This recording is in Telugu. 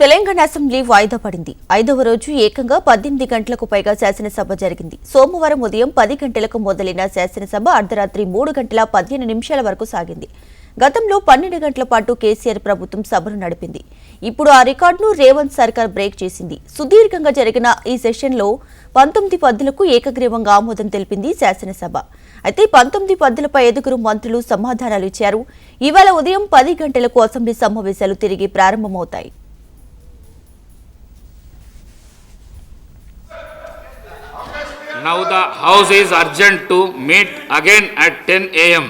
తెలంగాణ అసెంబ్లీ వాయిదా పడింది. 5వ రోజు ఏకంగా 18 గంటలకు పైగా శాసనసభ జరిగింది. సోమవారం ఉదయం 10 గంటలకు మొదలైన శాసనసభ అర్ధరాత్రి 3 గంటల 15 నిమిషాల వరకు సాగింది. గతంలో 12 గంటల పాటు కేసీఆర్ ప్రభుత్వం సభను నడిపింది. ఇప్పుడు ఆ రికార్డును రేవంత్ సర్కార్ బ్రేక్ చేసింది. సుదీర్ఘంగా జరిగిన ఈ సెషన్లో 19 పద్దులకు ఏకగ్రీవంగా ఆమోదం తెలిపింది శాసనసభ. అయితే 19 పద్దులపై 5గురు మంత్రులు సమాధానాలు ఇచ్చారు. ఇవాళ ఉదయం 10 గంటలకు అసెంబ్లీ సమావేశాలు తిరిగి ప్రారంభమవుతాయి. Now the House is urgent to meet again at 10 a.m.